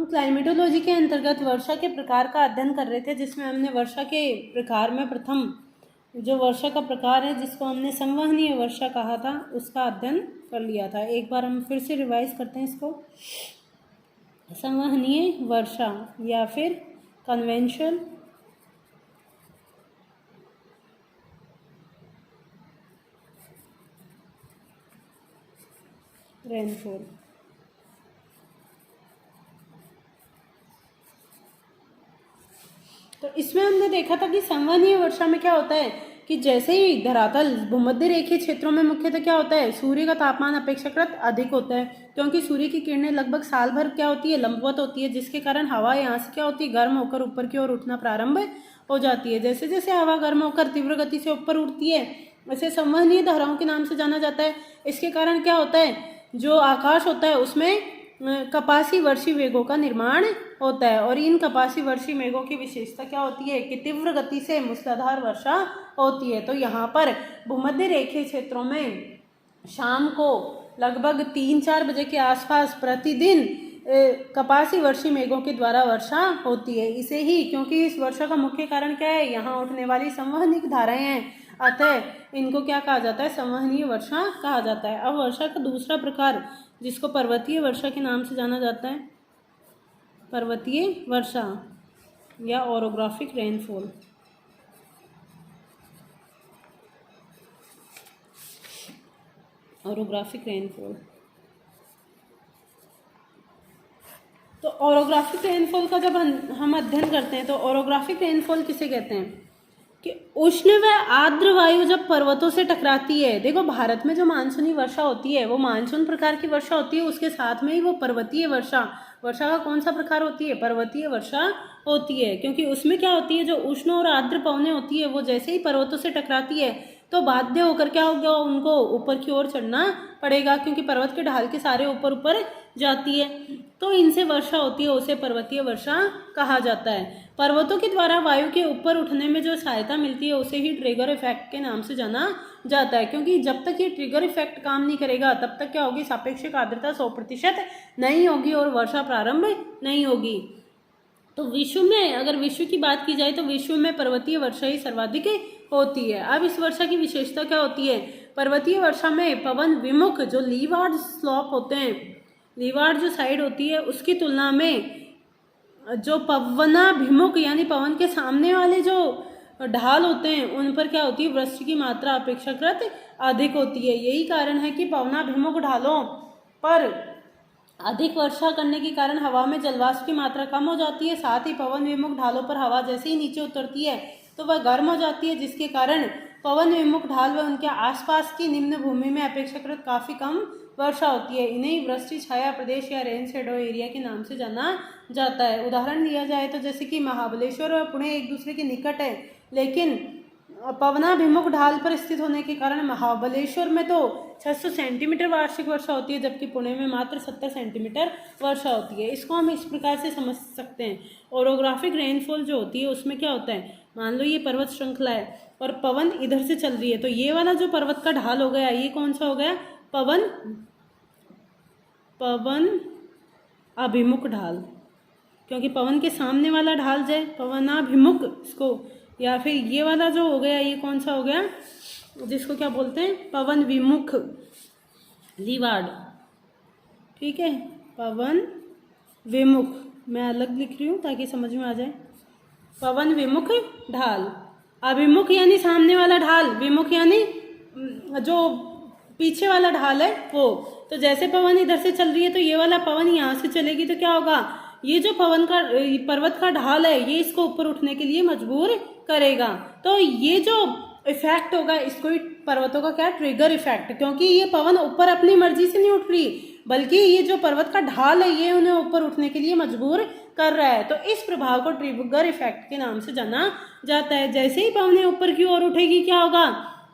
हम क्लाइमेटोलॉजी के अंतर्गत वर्षा के प्रकार का अध्ययन कर रहे थे, जिसमें हमने वर्षा के प्रकार में प्रथम जो वर्षा का प्रकार है जिसको हमने संवहनीय वर्षा कहा था उसका अध्ययन कर लिया था। एक बार हम फिर से रिवाइज करते हैं इसको। संवहनीय वर्षा या फिर कन्वेंशनल रेनफॉल। तो इसमें हमने देखा था कि संवहनीय वर्षा में क्या होता है कि जैसे ही धरातल भूमध्य रेखीय क्षेत्रों में मुख्यतः क्या होता है, सूर्य का तापमान अपेक्षाकृत अधिक होता है, क्योंकि सूर्य की किरणें लगभग साल भर क्या होती है, लंबवत होती है, जिसके कारण हवा यहाँ से क्या होती है, गर्म होकर ऊपर की ओर उठना प्रारंभ हो जाती है। जैसे जैसे हवा गर्म होकर तीव्र गति से ऊपर उठती है वैसे संवहनीय धाराओं के नाम से जाना जाता है। इसके कारण क्या होता है, जो आकाश होता है उसमें कपासी वर्षी मेघों का निर्माण होता है, और इन कपासी वर्षी मेघों की विशेषता क्या होती है कि तीव्र गति से मूसलाधार वर्षा होती है। तो यहाँ पर भूमध्य रेखीय क्षेत्रों में शाम को लगभग 3-4 बजे के आसपास प्रतिदिन कपासी वर्षी मेघों के द्वारा वर्षा होती है। इसे ही क्योंकि इस वर्षा का मुख्य कारण क्या है, यहाँ उठने वाली संवहनिक धाराएं हैं, अतः इनको क्या कहा जाता है, संवहनीय वर्षा कहा जाता है। अब वर्षा का दूसरा प्रकार जिसको पर्वतीय वर्षा के नाम से जाना जाता है, पर्वतीय वर्षा या ओरोग्राफिक रेनफॉल। Orographic rainfall. तो ओरोग्राफिक रेनफॉल का जब हम अध्ययन करते हैं तो ओरोग्राफिक रेनफॉल किसे कहते हैं कि उष्ण व आर्द्र वायु जब पर्वतों से टकराती है। देखो भारत में जो मानसूनी वर्षा होती है वो मानसून प्रकार की वर्षा होती है, उसके साथ में ही वो पर्वतीय वर्षा का कौन सा प्रकार होती है, पर्वतीय वर्षा होती है, क्योंकि उसमें क्या होती है, जो उष्ण और आर्द्र पवनें होती है वो जैसे ही पर्वतों से टकराती है तो बाध्य होकर क्या होगा, उनको ऊपर की ओर चढ़ना पड़ेगा, क्योंकि पर्वत के ढाल के सारे ऊपर ऊपर जाती है, तो इनसे वर्षा होती है, उसे पर्वतीय वर्षा कहा जाता है। पर्वतों के द्वारा वायु के ऊपर उठने में जो सहायता मिलती है उसे ही ट्रिगर इफेक्ट के नाम से जाना जाता है, क्योंकि जब तक ये ट्रिगर इफेक्ट काम नहीं करेगा तब तक क्या होगी, सापेक्षिक आर्द्रता 100% नहीं होगी और वर्षा प्रारंभ नहीं होगी। तो विश्व में अगर विश्व की बात की जाए तो विश्व में पर्वतीय वर्षा ही सर्वाधिक होती है। अब इस वर्षा की विशेषता क्या होती है, पर्वतीय वर्षा में पवन विमुख जो लीवार्ड स्लॉप होते हैं, लीवार्ड जो साइड होती है उसकी तुलना में जो पवनाभिमुख यानी पवन के सामने वाले जो ढाल होते हैं उन पर क्या होती है, वृष्टि की मात्रा अपेक्षाकृत अधिक होती है। यही कारण है कि पवनाभिमुख ढालों पर अधिक वर्षा करने के कारण हवा में जलवाष्प की मात्रा कम हो जाती है, साथ ही पवन विमुख ढालों पर हवा जैसे ही नीचे उतरती है तो वह गर्म हो जाती है, जिसके कारण पवन विमुख ढाल व उनके आसपास की निम्न भूमि में अपेक्षाकृत काफ़ी कम वर्षा होती है। इन्हें वृष्टि छाया प्रदेश या रेन शेडो एरिया के नाम से जाना जाता है। उदाहरण लिया जाए तो जैसे कि महाबलेश्वर और पुणे एक दूसरे के निकट है, लेकिन पवनाभिमुख ढाल पर स्थित होने के कारण महाबलेश्वर में तो 600 सेंटीमीटर वार्षिक वर्षा होती है, जबकि पुणे में मात्र 70 सेंटीमीटर वर्षा होती है। इसको हम इस प्रकार से समझ सकते हैं। ओरोग्राफिक रेनफॉल जो होती है उसमें क्या होता है, मान लो ये पर्वत श्रृंखला है और पवन इधर से चल रही है, तो ये वाला जो पर्वत का ढाल हो गया ये कौन सा हो गया, पवन अभिमुख ढाल, क्योंकि पवन के सामने वाला ढाल जाए पवनाभिमुख इसको, या फिर ये वाला जो हो गया ये कौन सा हो गया, जिसको क्या बोलते हैं, पवन विमुख लीवार्ड। ठीक है, पवन विमुख मैं अलग लिख रही हूँ ताकि समझ में आ जाए। पवन विमुख ढाल, अभिमुख यानी सामने वाला ढाल, विमुख यानी जो पीछे वाला ढाल है वो। तो जैसे पवन इधर से चल रही है तो ये वाला पवन यहाँ से चलेगी तो क्या होगा, ये जो पवन का पर्वत का ढाल है ये इसको ऊपर उठने के लिए मजबूर करेगा। तो ये जो इफेक्ट होगा इसको पर्वतों का क्या, ट्रिगर इफेक्ट, क्योंकि ये पवन ऊपर अपनी मर्जी से नहीं उठ रही बल्कि ये जो पर्वत का ढाल है ये उन्हें ऊपर उठने के लिए मजबूर कर रहा है। तो इस प्रभाव को ट्रिगर इफेक्ट के नाम से जाना जाता है। जैसे ही पवन ऊपर की ओर उठेगी क्या होगा,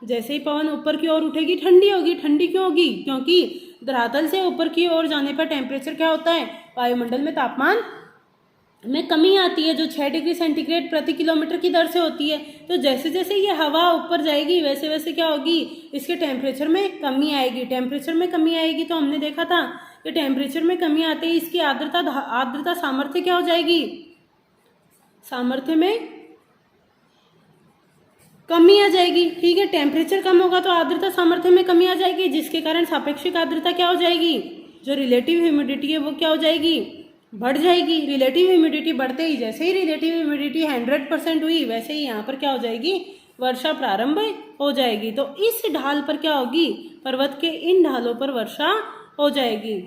जैसे ही पवन ऊपर की ओर उठेगी ठंडी होगी। ठंडी क्यों होगी, क्योंकि धरातल से ऊपर की ओर जाने पर टेम्परेचर क्या होता है, वायुमंडल में तापमान में कमी आती है जो 6 डिग्री सेंटीग्रेड प्रति किलोमीटर की दर से होती है। तो जैसे जैसे ये हवा ऊपर जाएगी वैसे वैसे क्या होगी, इसके टेम्परेचर में कमी आएगी। टेम्परेचर में कमी आएगी तो हमने देखा था कि टेम्परेचर में कमी आते ही इसकी आर्द्रता सामर्थ्य क्या हो जाएगी, सामर्थ्य में कमी आ जाएगी। ठीक है, टेम्परेचर कम होगा तो आर्द्रता सामर्थ्य में कमी आ जाएगी, जिसके कारण सापेक्षिक आर्द्रता क्या हो जाएगी, जो रिलेटिव ह्यूमिडिटी है वो क्या हो जाएगी, बढ़ जाएगी। रिलेटिव ह्यूमिडिटी बढ़ते ही, जैसे ही रिलेटिव ह्यूमिडिटी 100% हुई वैसे ही यहाँ पर क्या हो जाएगी, वर्षा प्रारंभ हो जाएगी। तो इस ढाल पर क्या होगी, पर्वत के इन ढालों पर वर्षा हो जाएगी।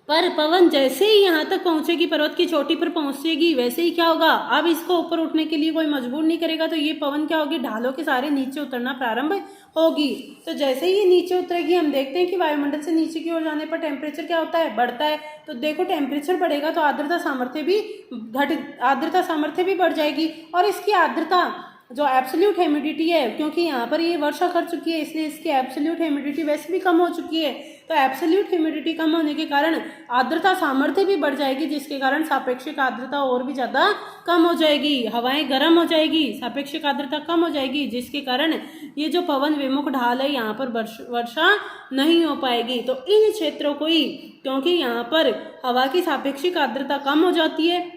पर पवन जैसे ही यहाँ तक पहुंचेगी, पर्वत की चोटी पर पहुंचेगी, वैसे ही क्या होगा, अब इसको ऊपर उठने के लिए कोई मजबूर नहीं करेगा, तो ये पवन क्या होगी, ढालों के सारे नीचे उतरना प्रारंभ होगी। तो जैसे ही ये नीचे उतरेगी, हम देखते हैं कि वायुमंडल से नीचे की ओर जाने पर टेम्परेचर क्या होता है, बढ़ता है। तो देखो टेम्परेचर बढ़ेगा तो आर्द्रता सामर्थ्य भी बढ़ जाएगी, और इसकी आर्द्रता जो एब्सोल्यूट ह्यूमिडिटी है, क्योंकि यहाँ पर ये वर्षा कर चुकी है इसलिए इसकी एब्सोल्यूट ह्यूमिडिटी वैसे भी कम हो चुकी है, तो एब्सोल्यूट ह्यूमिडिटी कम होने के कारण आर्द्रता सामर्थ्य भी बढ़ जाएगी, जिसके कारण सापेक्षिक आर्द्रता और भी ज़्यादा कम हो जाएगी, हवाएं गर्म हो जाएगी, सापेक्षिक आर्द्रता कम हो जाएगी, जिसके कारण ये जो पवन विमुख ढाल है यहाँ पर वर्षा नहीं हो पाएगी। तो इन क्षेत्रों को ही, क्योंकि यहाँ पर हवा की सापेक्षिक आर्द्रता कम हो जाती है,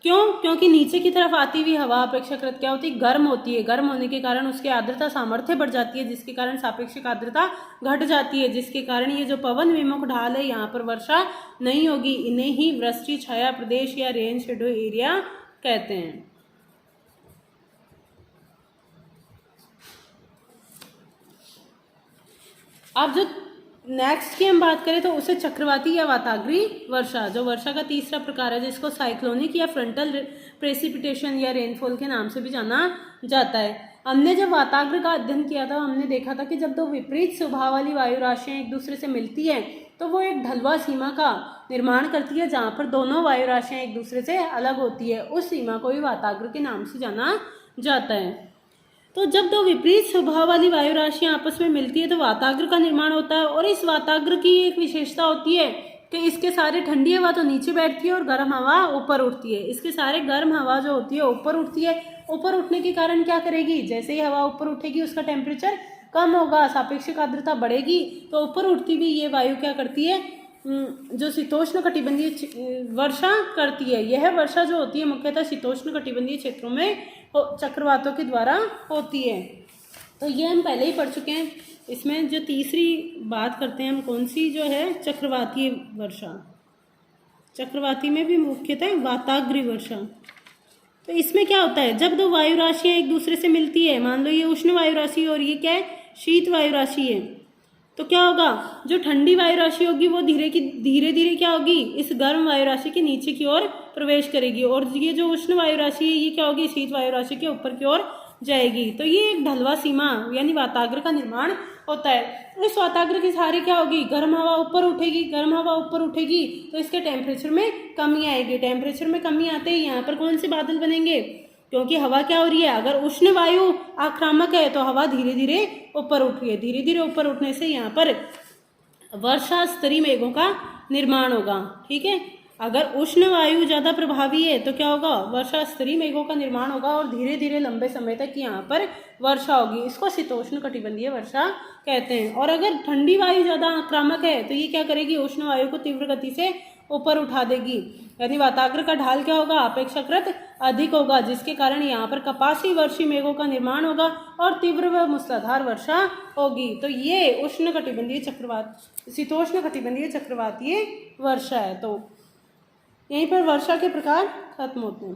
क्यों, क्योंकि नीचे की तरफ आती हुई हवा अपेक्षाकृत क्या होती है, गर्म होती है। गर्म होने के कारण उसकी आर्द्रता सामर्थ्य बढ़ जाती है, जिसके कारण सापेक्षिक आर्द्रता घट जाती है, जिसके कारण ये जो पवन विमुख ढाल है यहाँ पर वर्षा नहीं होगी। इन्हें ही वृष्टि छाया प्रदेश या रेन शेडो एरिया कहते हैं। अब जो नेक्स्ट की हम बात करें तो उसे चक्रवाती या वाताग्री वर्षा, जो वर्षा का तीसरा प्रकार है, जिसको साइक्लोनिक या फ्रंटल प्रेसिपिटेशन या रेनफॉल के नाम से भी जाना जाता है। हमने जब वाताग्र का अध्ययन किया था, हमने देखा था कि जब दो विपरीत स्वभाव वाली वायु राशियां एक दूसरे से मिलती है तो वो एक ढलवा सीमा का निर्माण करती है, जहाँ पर दोनों वायु राशियां एक दूसरे से अलग होती है। उस सीमा को भी वाताग्र के नाम से जाना जाता है। तो जब दो विपरीत स्वभाव वाली वायु राशियां आपस में मिलती है तो वाताग्र का निर्माण होता है, और इस वाताग्र की एक विशेषता होती है कि इसके सारे ठंडी हवा तो नीचे बैठती है और गर्म हवा ऊपर उठती है। इसके सारे गर्म हवा जो होती है ऊपर उठती है। ऊपर उठने के कारण क्या करेगी, जैसे ही हवा ऊपर उठेगी उसका टेम्परेचर कम होगा, सापेक्षिक आर्द्रता बढ़ेगी, तो ऊपर उठती हुई ये वायु क्या करती है, जो शीतोष्ण कटिबंधीय वर्षा करती है। यह वर्षा जो होती है मुख्यतः शीतोष्ण कटिबंधीय क्षेत्रों में चक्रवातों के द्वारा होती है। तो ये हम पहले ही पढ़ चुके हैं। इसमें जो तीसरी बात करते हैं हम, कौन सी, जो है चक्रवातीय वर्षा। चक्रवाती में भी मुख्यतः वाताग्री वर्षा। तो इसमें क्या होता है, जब दो वायु राशियां एक दूसरे से मिलती है, मान लो ये उष्ण वायु राशि और ये क्या है, शीत वायु राशि है, तो क्या होगा, जो ठंडी वायु राशि होगी वो धीरे धीरे क्या होगी, इस गर्म वायु राशि के नीचे की ओर प्रवेश करेगी, और ये जो उष्ण वायु राशि है ये क्या होगी, शीत वायु राशि के ऊपर की ओर जाएगी। तो ये एक ढलवा सीमा यानी वाताग्र का निर्माण होता है। इस वाताग्र की सहारे क्या होगी, गर्म हवा ऊपर उठेगी, गर्म हवा ऊपर उठेगी तो इसके टेम्परेचर में कमी आएगी। टेम्परेचर में कमी आते ही यहाँ पर कौन से बादल बनेंगे, क्योंकि हवा क्या हो रही है, अगर उष्ण वायु आक्रामक है तो हवा धीरे धीरे ऊपर उठ रही है। धीरे धीरे ऊपर उठने से यहाँ पर वर्षा स्तरीय मेघों का निर्माण होगा। ठीक है, अगर उष्ण वायु ज़्यादा प्रभावी है तो क्या होगा, वर्षा स्तरीय मेघों का निर्माण होगा और धीरे धीरे लंबे समय तक यहाँ पर वर्षा होगी। इसको शीतोष्ण कटिबंधीय वर्षा कहते हैं। और अगर ठंडी वायु ज़्यादा आक्रामक है तो ये क्या करेगी, उष्ण वायु को तीव्र गति से ऊपर उठा देगी, यानी वाताग्र का ढाल क्या होगा, अपेक्षाकृत अधिक होगा, जिसके कारण यहाँ पर कपासी वर्षी मेघों का निर्माण होगा और तीव्र व मूसलाधार वर्षा होगी। तो ये उष्ण कटिबंधीय शीतोष्ण कटिबंधीय चक्रवातीय वर्षा है। तो यहीं पर वर्षा के प्रकार खत्म होते हैं।